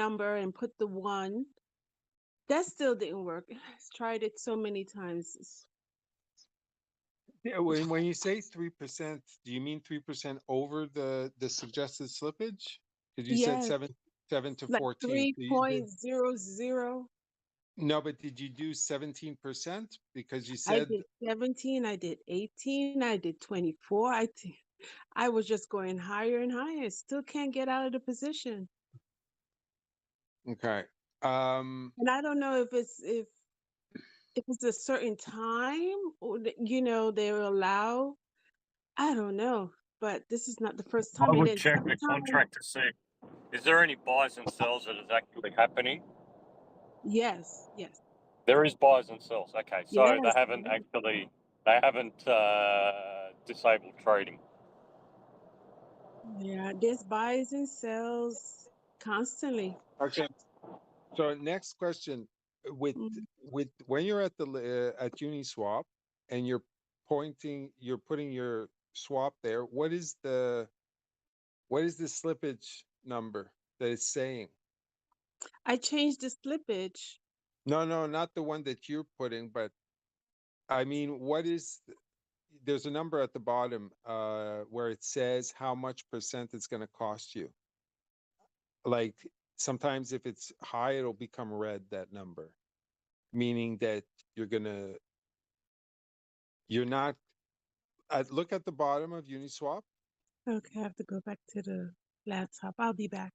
number and put the one. That still didn't work. I've tried it so many times. Yeah, when you say 3%, do you mean 3% over the suggested slippage? Because you said Yes, 7 to like 14. So you did, 3.00. no, but did you do 17%? Because you I said did 17, I did 18, I did 24. I was just going higher and higher. Still can't get out of the position. okay. Um, And I don't know if it's a certain time or they allow. I don't know, but this is not the first I time. And would then check the sometimes, contract to see is there any buys and sells that is actually happening. yes, yes, There is buys and sells. Okay, so yes, they haven't disabled trading. yeah. There's buys and sells constantly. okay. So next question, with Mm. when you're at the at Uniswap and you're putting your swap there, what is the slippage number that it's saying? I changed the slippage. No, no, not the one that you're putting, but I mean, there's a number at the bottom where it says how much percent it's going to cost you. Like sometimes if it's high, it'll become red, that number, meaning that you're not, look at the bottom of Uniswap. Okay, I have to go back to the laptop. I'll be back.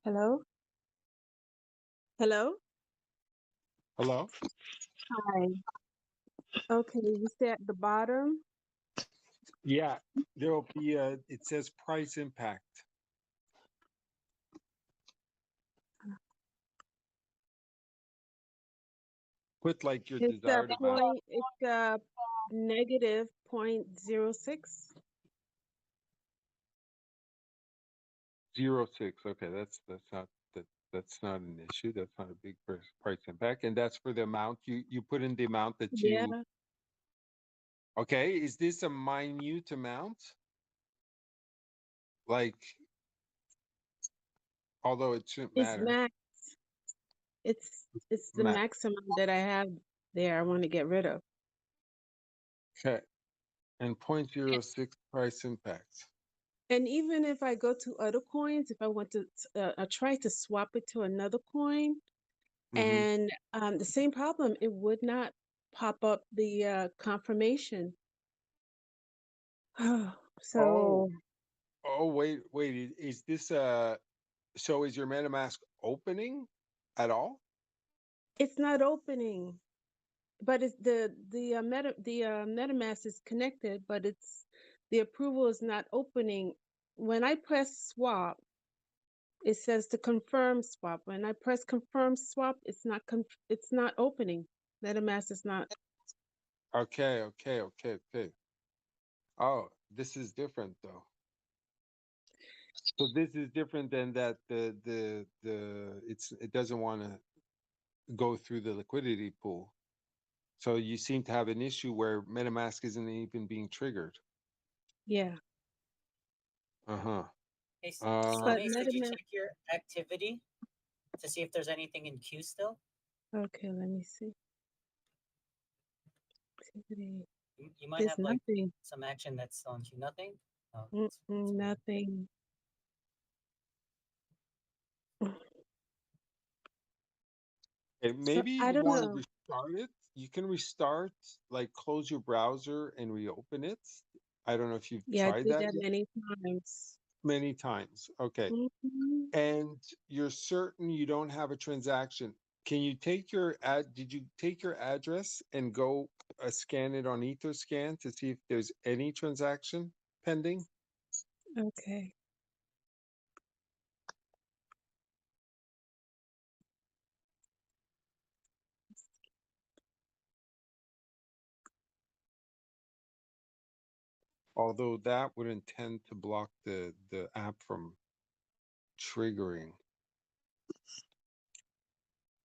Hello? Hello? Hello? Hi. Okay, you stay at the bottom. Yeah, there'll be it says price impact. Put like your It's a desired amount. point. It's a negative 0.06. 0.06. Okay, that's not an issue. That's not a big price impact, and that's for the amount you put in the amount that you. Yeah, Okay, is this a minute amount? Like, although it shouldn't it's matter. max. It's the Max. maximum that I have there. I want to get rid of. Okay, and 0.06 price impact. And even if I go to other coins, if I want to, I try to swap it to another coin, Mm-hmm. and the same problem, it would not pop up the confirmation. Oh, So oh, wait. Is this so is your MetaMask opening at all? it's not opening, but it's the MetaMask is connected, but it's the approval is not opening. When I press swap, It says to confirm swap. When I press confirm swap, it's not opening. MetaMask is not. Okay, okay, okay, okay. Oh, this is different though. So this is different than that it doesn't want to go through the liquidity pool. So you seem to have an issue where MetaMask isn't even being triggered. Yeah. Uh-huh. Hey, But Slomace, did you MetaMask. check your activity to see if there's anything in queue still? Okay, let me see. Activity. You might There's have like nothing. some action that's on queue. Nothing? Oh, it's Mm-mm, weird. nothing. Okay, So maybe I you don't want to know. restart it. You can restart, like close your browser and reopen it. I don't know if you've Yeah, I tried did that that yet. many times. Many times. Okay. Hmm. And you're certain you don't have a transaction. Can you take did you take your address and go scan it on Etherscan to see if there's any transaction pending? Okay. Although that would intend to block the app from triggering.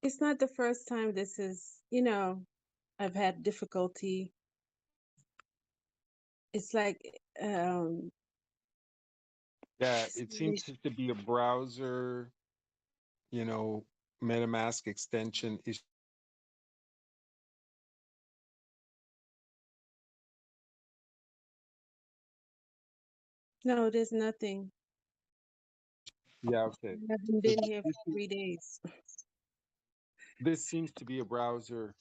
It's not the first time this is, I've had difficulty. It's like, Yeah, it's it like- seems to be a browser, you know, MetaMask extension is. no, there's nothing. Yeah, okay. I haven't So been here for 3 days. this seems to be a browser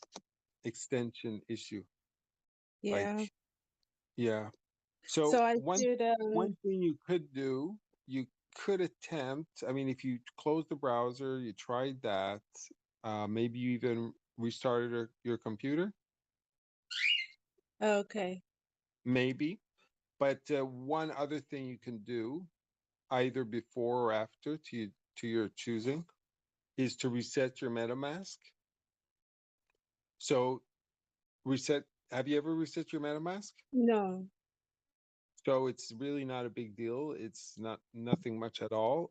extension issue. Like, Yeah. yeah. So So I one should, one thing you could do, you could attempt. I mean, if you close the browser, you tried that. Maybe you even restarted your computer. okay. Maybe. But one other thing you can do, either before or after to your choosing, is to reset your MetaMask. So reset. Have you ever reset your MetaMask? No. So it's really not a big deal. It's not nothing much at all.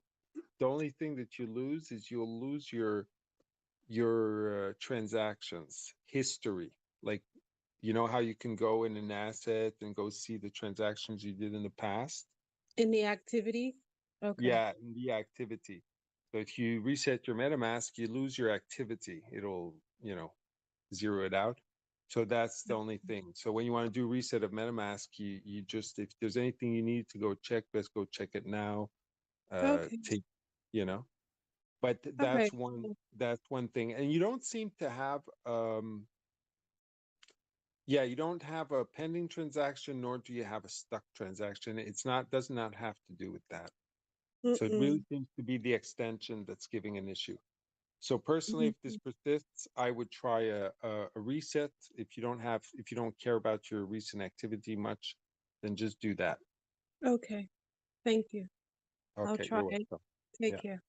The only thing that you lose is you'll lose your transactions history. Like, you know how you can go in an asset and go see the transactions you did in the past? In the activity? Okay. Yeah, in the activity. So if you reset your MetaMask, you lose your activity. It'll, zero it out. So that's the only thing. So when you want to do reset of MetaMask, you just, if there's anything you need to go check, let's go check it now. Okay. Take, you know, but All right. that's one thing. And you don't seem to have, yeah, you don't have a pending transaction, nor do you have a stuck transaction. It's not, does not have to do with that. So it really Mm-mm. seems to be the extension that's giving an issue. So personally, if this Mhm. persists, I would try a reset. If you don't care about your recent activity much, then just do that. Okay. Thank you. I'll Okay, try you're it. welcome. Take Yeah. care.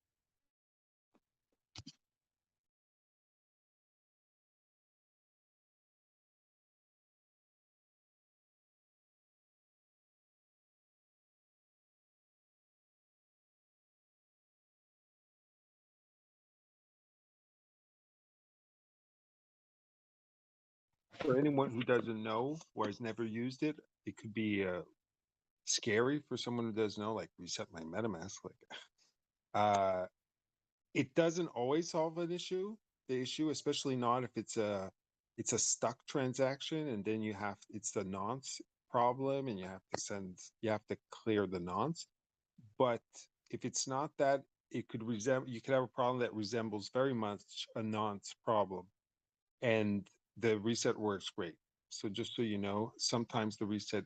For anyone who doesn't know or has never used it, it could be scary for someone who doesn't know, like reset my MetaMask. Like, uh, it doesn't always solve an issue. The issue, especially not if it's a stuck transaction, and then it's the nonce problem, and you have to clear the nonce. But if it's not that, you could have a problem that resembles very much a nonce problem, and the reset works great. So just so you know, sometimes the reset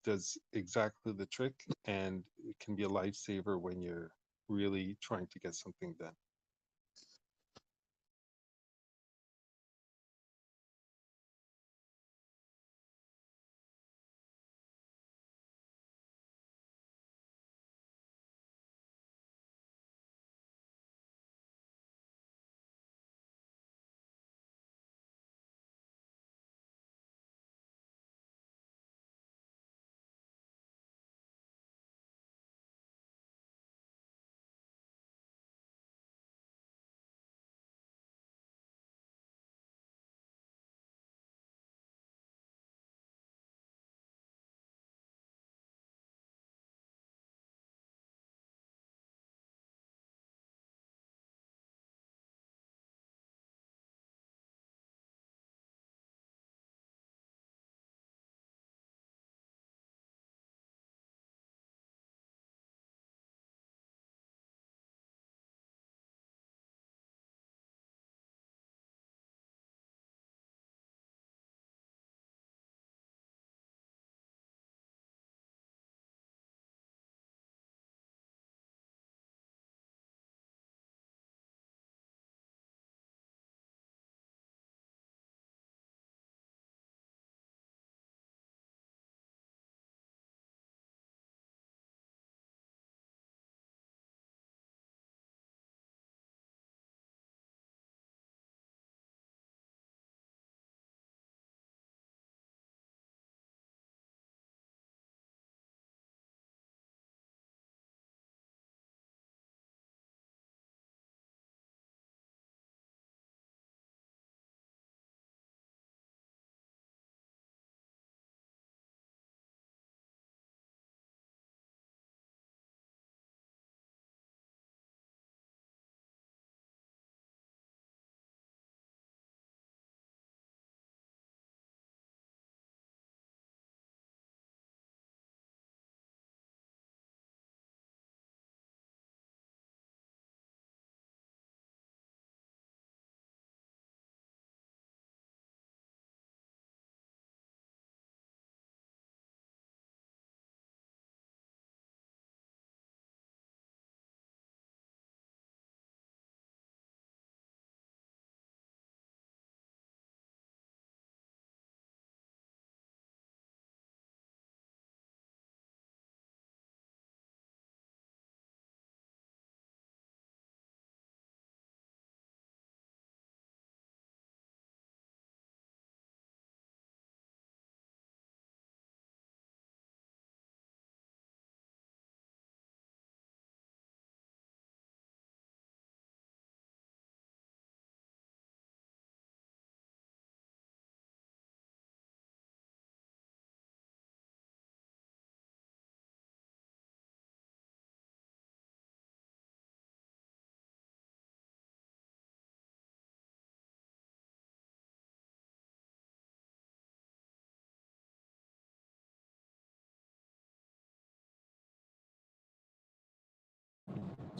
does exactly the trick, and it can be a lifesaver when you're really trying to get something done.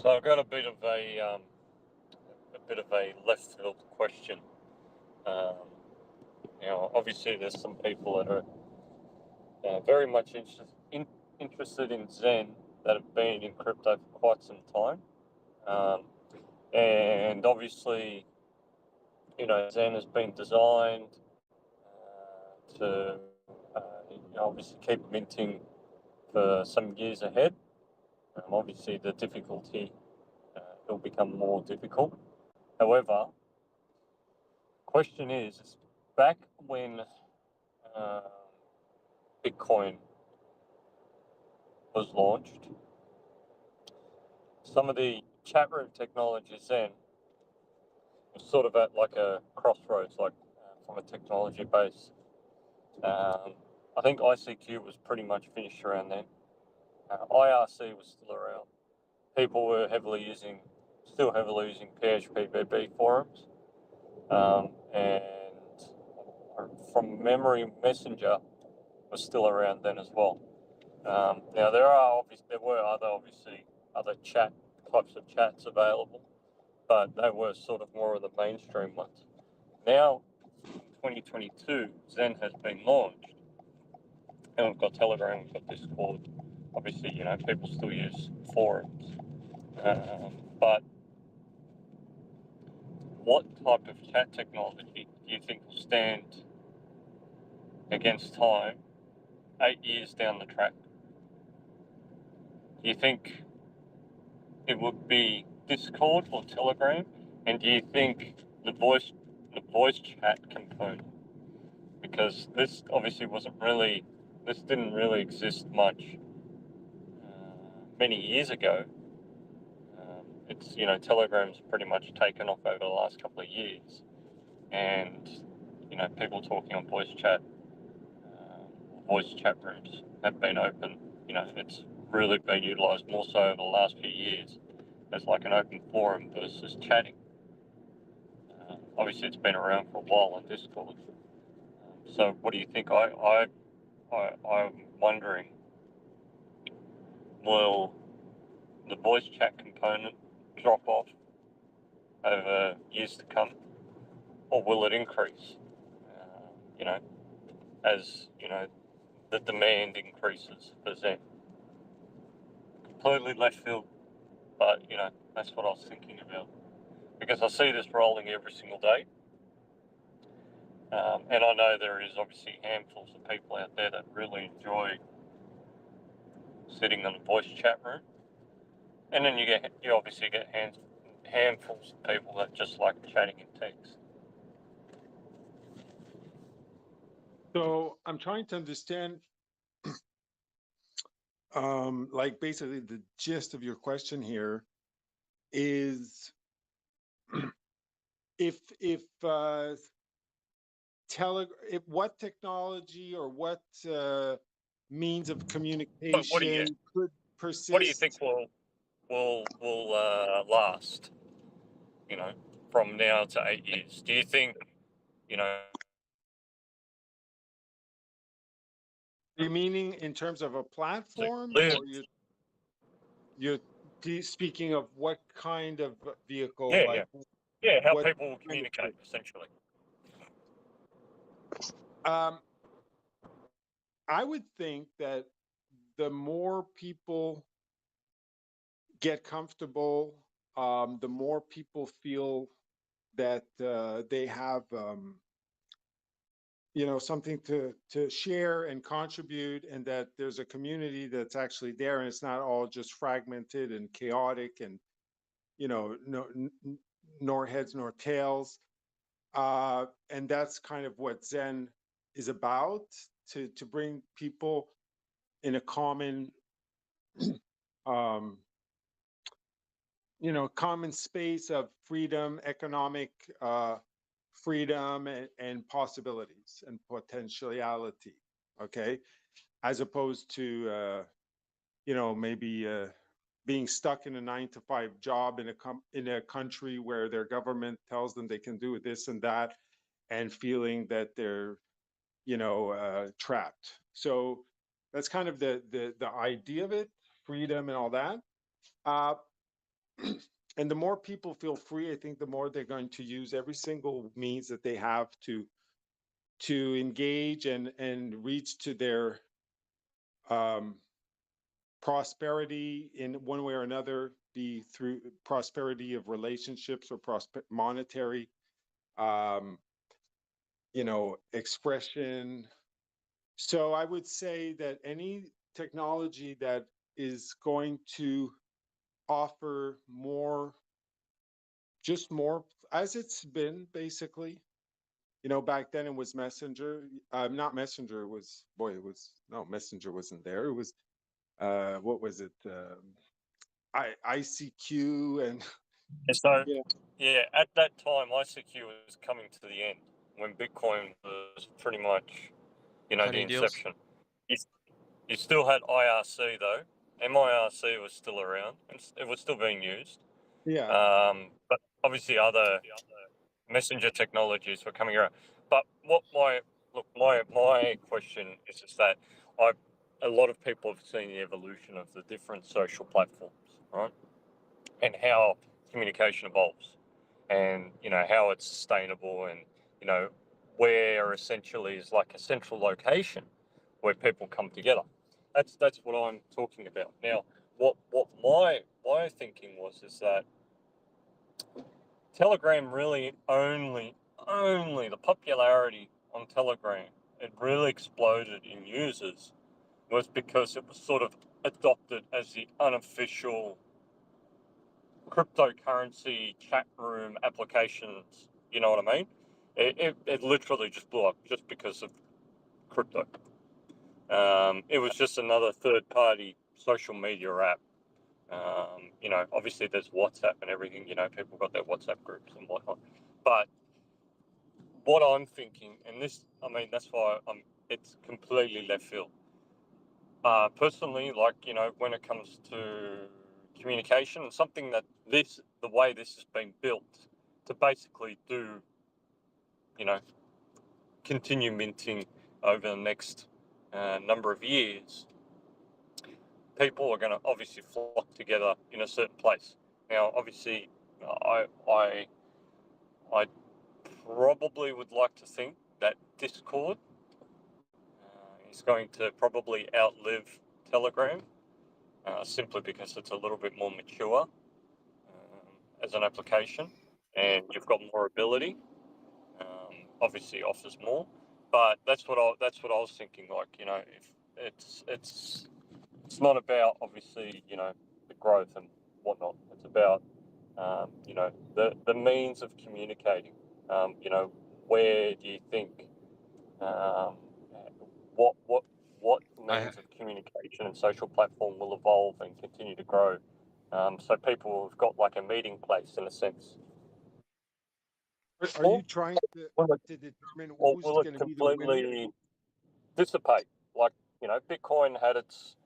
So I've got a bit of a left field question. Obviously there's some people that are very much interested in Zen that have been in crypto for quite some time. And obviously, Zen has been designed to obviously keep minting for some years ahead. Obviously, the difficulty will become more difficult. However, question is back when Bitcoin was launched, some of the chat room technologies then was sort of at like a crossroads, like from a technology base. I think ICQ was pretty much finished around then. IRC was still around. People were still heavily using PHP forums. And from memory, Messenger was still around then as well. Now there were other chat types of chats available, but they were sort of more of the mainstream ones. Now, in 2022, Zen has been launched, and we've got Telegram, we've got Discord. Obviously, people still use forums, but what type of chat technology do you think will stand against time 8 years down the track? Do you think it would be Discord or Telegram? And do you think the voice chat component? Because this obviously this didn't really exist much many years ago. Telegram's pretty much taken off over the last couple of years, and people talking on voice chat rooms have been open. It's really been utilised more so over the last few years as like an open forum versus chatting. Obviously, it's been around for a while on Discord. So, what do you think? I'm wondering, will the voice chat component drop off over years to come, or will it increase? As the demand increases for Zen. Completely left field, but that's what I was thinking about, because I see this rolling every single day, and I know there is obviously handfuls of people out there that really enjoy sitting in a voice chat room, and then you obviously get handfuls of people that just like chatting in text. So I'm trying to understand, like basically the gist of your question here is, if what technology or what means of But communication could persist? what do you think will last? From now to 8 years. Do you think You meaning in terms of a platform, live? or you're speaking of what kind of vehicle? Yeah, like yeah. How what people will communicate, essentially. I would think that the more people get comfortable, the more people feel that they have something to share and contribute, and that there's a community that's actually there, and it's not all just fragmented and chaotic and nor heads nor tails. And that's kind of what Zen is about, to bring people in a common common space of freedom, economic freedom, and possibilities and potentiality. Okay, as opposed to maybe being stuck in a 9-to-5 job in a country where their government tells them they can do this and that, and feeling that they're trapped. So that's kind of the idea of it, freedom and all that. and the more people feel free, I think the more they're going to use every single means that they have to engage and reach to their um, prosperity in one way or another, be through prosperity of relationships or monetary, um, expression. So I would say that any technology that is going to offer more, just more, as it's been basically. Back then it was Messenger. Not Messenger. It was, boy. It was no Messenger wasn't there. It was what was it? ICQ and And so, yeah, yeah, at that time, ICQ was coming to the end when Bitcoin was pretty much, the Honey deals. inception. You, you still had IRC though. MIRC was still around and it was still being used. yeah. But obviously other messenger technologies were coming around. But what my question is that I a lot of people have seen the evolution of the different social platforms, right? And how communication evolves, and how it's sustainable, and where essentially is like a central location where people come together. That's what I'm talking about. Now, what my thinking was is that Telegram really only the popularity on Telegram, it really exploded in users, was because it was sort of adopted as the unofficial cryptocurrency chat room applications. You know what I mean? It literally just blew up just because of crypto. It was just another third party social media app. Obviously there's WhatsApp and everything. People got their WhatsApp groups and whatnot. But what I'm thinking, and that's why it's completely left field. Personally, like, when it comes to communication, something that the way this has been built to basically do, you know, continue minting over the next number of years, people are going to obviously flock together in a certain place. Now, obviously, I probably would like to think that Discord is going to probably outlive Telegram, simply because it's a little bit more mature as an application, and you've got more ability. Obviously, offers more, but that's what I was thinking. Like, if it's not about obviously the growth and whatnot. It's about the means of communicating. Where do you think um, what I means of communication and social platform will evolve and continue to grow? So people have got like a meeting place in a sense. Are you trying Will it, to determine or who's will it going to be the winner? completely dissipate? Like, Bitcoin had its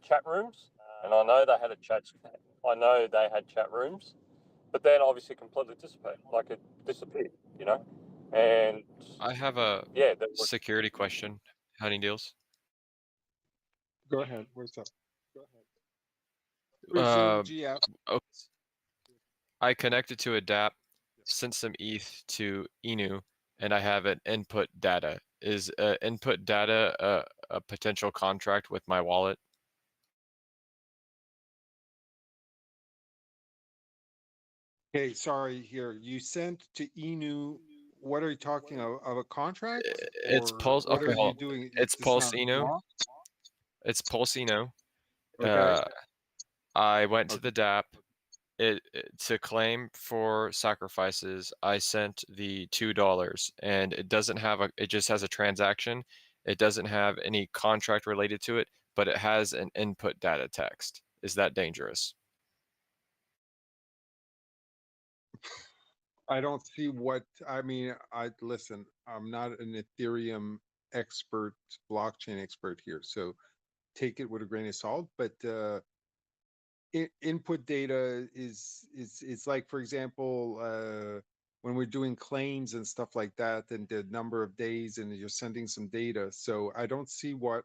chat rooms, and I know they had a chat. I know they had chat rooms, but then obviously completely dissipated, like it disappeared. And I have a yeah, that was security question. Honey deals. Go ahead. What's up? Resume Uh, GF. oh, I connected to a DApp, sent some ETH to Inu, and I have an input data. Is input data a potential contract with my wallet? Okay, sorry. Here, you sent to Inu. What are you talking of a contract, It's or Pulse. what Okay, are you hold. doing? It's It's not Pulsino. blocked. It's Pulsino. Okay. I went to Okay. the DApp. To claim for sacrifices, I sent the $2, and it doesn't have a. It just has a transaction. It doesn't have any contract related to it, but it has an input data text. Is that dangerous? I don't see what I mean. I listen. I'm not an Ethereum expert, blockchain expert here, so take it with a grain of salt. But input data is like, for example, when we're doing claims and stuff like that, and the number of days, and you're sending some data. So I don't see why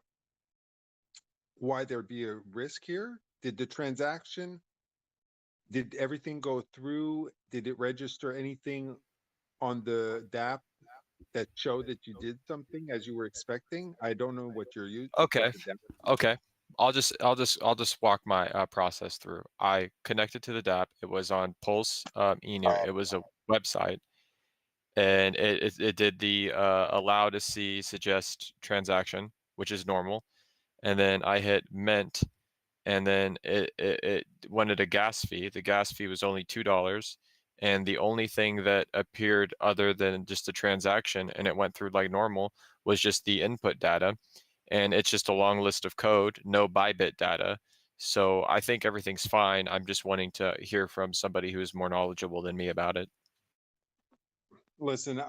there'd be a risk here. Did the transaction Did everything go through? Did it register anything on the DApp that showed that you did something as you were expecting? I don't know what you're using. Okay. The DApp. Okay. I'll just walk my process through. I connected to the DApp. It was on Pulse Inu. It was a website, and it did the allow to see suggest transaction, which is normal. And then I hit mint, and then it wanted a gas fee. The gas fee was only $2, and the only thing that appeared other than just a transaction, and it went through like normal, was just the input data, and it's just a long list of code, no Bybit data. So I think everything's fine. I'm just wanting to hear from somebody who is more knowledgeable than me about it. Listen,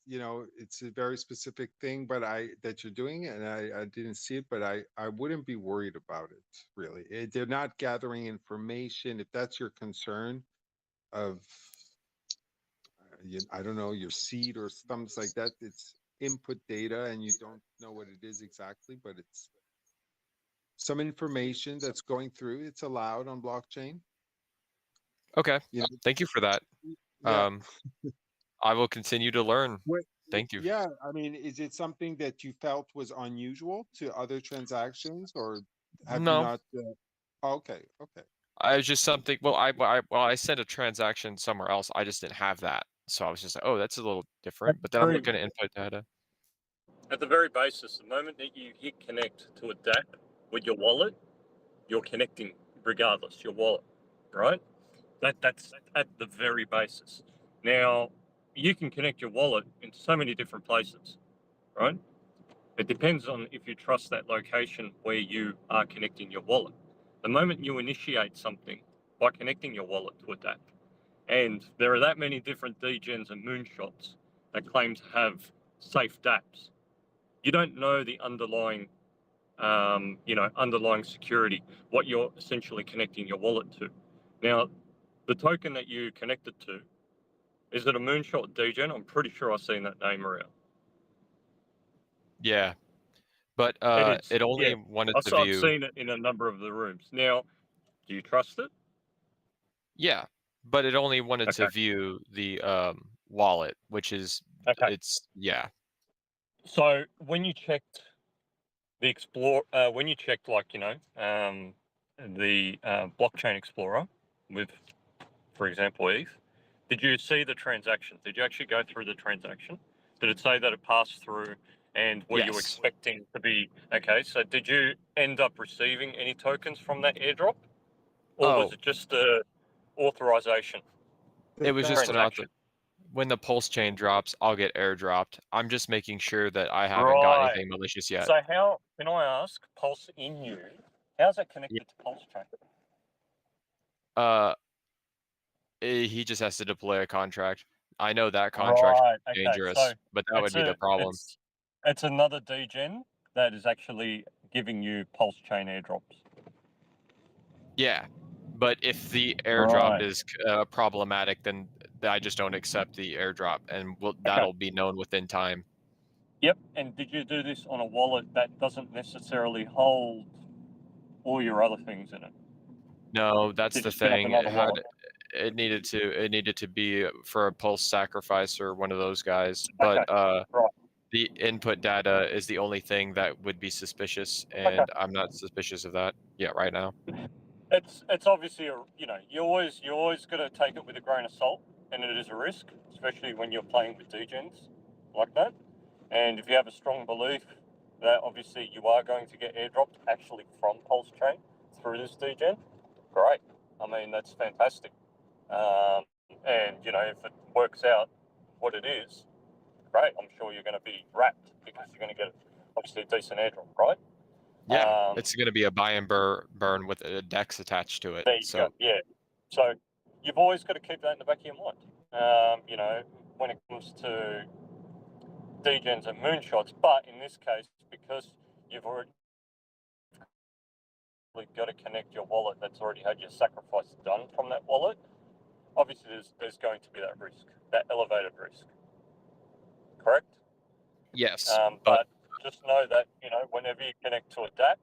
you know, it's a very specific thing, but that you're doing, and I didn't see it, but I wouldn't be worried about it really. They're not gathering information. If that's your concern of, I don't know, your seed or something like that, it's input data, and you don't know what it is exactly, but it's some information that's going through. It's allowed on blockchain. Okay. You know, Thank you for that. yeah. I will continue to learn. What, Thank you. yeah, I mean, is it something that you felt was unusual to other transactions, or have you No, not? Okay, okay. I was just something. Well, I sent a transaction somewhere else. I just didn't have that, so I was just like, oh, that's a little different. But then I'm looking at input data. At the very basis, the moment that you hit connect to a DApp with your wallet, you're connecting regardless, your wallet, right? That's at the very basis. Now, you can connect your wallet in so many different places, right? It depends on if you trust that location where you are connecting your wallet. The moment you initiate something by connecting your wallet to a DApp, and there are that many different degens and moonshots that claim to have safe DApps, you don't know the underlying underlying security, what you're essentially connecting your wallet to. Now, the token that you connected to, is it a moonshot degen? I'm pretty sure I've seen that name around. Yeah, but It is. it only Yeah, wanted to I've view. seen it in a number of the rooms. Now, do you trust it? Yeah, but it only wanted Okay. to view the wallet, which is Okay. yeah. So when you checked the Explorer, when you checked the blockchain explorer with, for example, ETH, did you see the transaction? Did you actually go through the transaction? Did it say that it passed through? And were you Yes. expecting to be okay? So did you end up receiving any tokens from that airdrop, or was Oh, it just a authorization it was just an author. transaction? When the pulse chain drops, I'll get airdropped. I'm just making sure that I haven't got Right. anything malicious yet. So how can I ask Pulse in you? How's that Yeah. connected to Pulse Chain? He just has to deploy a contract. I know that contract Right. is Okay. dangerous, So but that would be the problem. it's another degen that is actually giving you Pulse Chain airdrops. Yeah, but if the airdrop Right. is problematic, then I just don't accept the airdrop, and that'll be known within time. Yep. And did you do this on a wallet that doesn't necessarily hold all your other things in it? No, that's Did the you spin up thing. another wallet? It needed to be for a pulse sacrifice or one of those guys. Okay. But Right. the input data is the only thing that would be suspicious, Okay. and I'm not suspicious of that yet right now. It's obviously you always got to take it with a grain of salt, and it is a risk, especially when you're playing with degens like that. And if you have a strong belief that obviously you are going to get airdropped actually from Pulse Chain through this degen, great. I mean, that's fantastic. And if it works out what it is, great. I'm sure you're going to be wrapped because you're going to get obviously a decent airdrop, right? Yeah, it's going to be a buy and burn with a DEX attached to it. There you go. Yeah. So you've always got to keep that in the back of your mind. When it comes to degens and moonshots, but in this case, because you've already got to connect your wallet that's already had your sacrifice done from that wallet, obviously there's going to be that risk, that elevated risk. Correct? Yes, but just know that whenever you connect to a DApp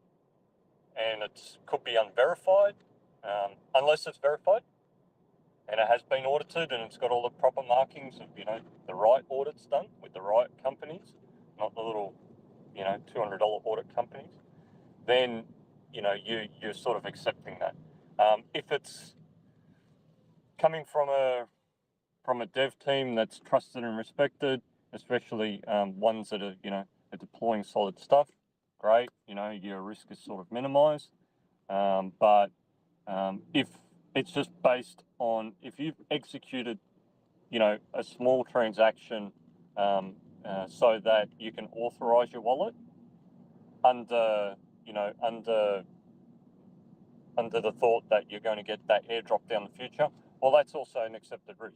and it could be unverified, unless it's verified, and it has been audited and it's got all the proper markings of, you know, the right audits done with the right companies, not the little, you know, $200 audit companies, then, you know, you're sort of accepting that. If it's coming from a dev team that's trusted and respected, especially ones that are, you know, are deploying solid stuff, great, you know, your risk is sort of minimized. But if it's just based on, if you've executed, you know, a small transaction so that you can authorize your wallet under, you know, under the thought that you're going to get that airdrop down the future, well, that's also an accepted risk,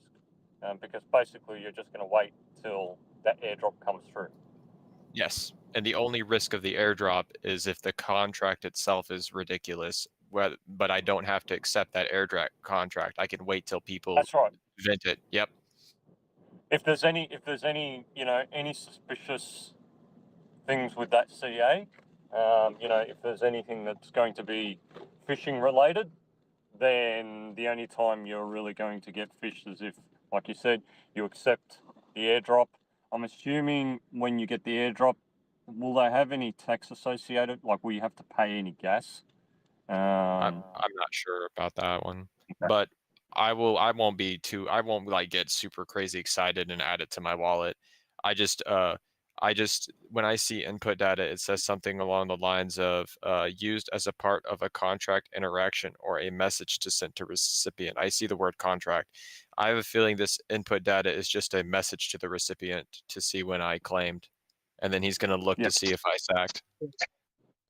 because basically you're just going to wait till that airdrop comes through. Yes, and the only risk of the airdrop is if the contract itself is ridiculous. But I don't have to accept that airdrop contract. I can wait till people That's right. vent it. Yep. If there's any, you know, any suspicious things with that CA, you know, if there's anything that's going to be phishing related, then the only time you're really going to get phished is if, like you said, you accept the airdrop. I'm assuming when you get the airdrop, will they have any tax associated? Like, will you have to pay any gas? I'm not sure about that one, but I won't like get super crazy excited and add it to my wallet. I just when I see input data, it says something along the lines of used as a part of a contract interaction or a message to send to recipient. I see the word contract. I have a feeling this input data is just a message to the recipient to see when I claimed, and then he's going to look to see if I sacked.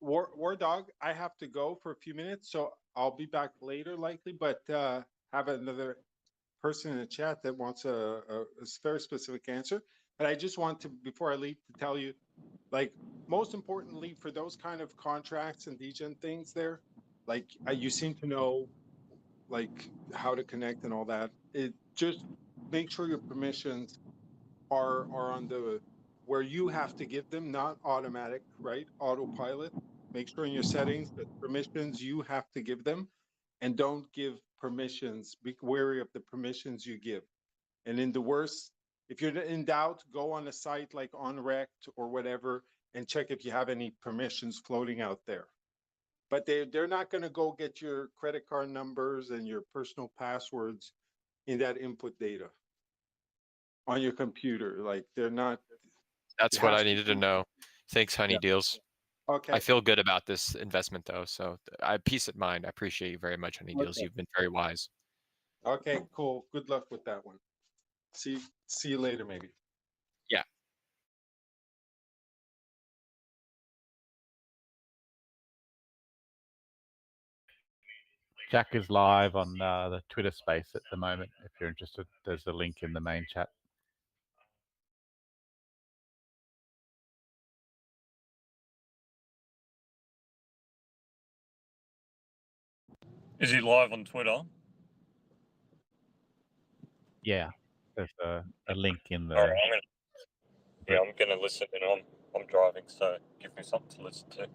War Dog, I have to go for a few minutes, so I'll be back later likely, but have another person in the chat that wants a very specific answer. But I just want to, before I leave, to tell you, like, most importantly for those kind of contracts and degen things there, like you seem to know like how to connect and all that. It just make sure your permissions are on the where you have to give them, not automatic, right? Autopilot. Make sure in your settings that permissions you have to give them, and don't give permissions. Be wary of the permissions you give. And in the worst, if you're in doubt, go on a site like OnRect or whatever and check if you have any permissions floating out there. But they're not going to go get your credit card numbers and your personal passwords in that input data on your computer. Like, they're not. That's what I needed to know. Thanks, Honey Yeah. Deals. Okay. I feel good about this investment though, so I peace of mind. I appreciate you very much, Honey Deals. Okay. You've been very wise. Okay, cool. Good luck with that one. See you later, maybe. Yeah. Jack is live on the Twitter space at the moment. If you're interested, there's a link in the main chat. Is he live on Twitter? Yeah, there's a link in the. All right, I'm gonna listen, and I'm driving, so give me something to listen to.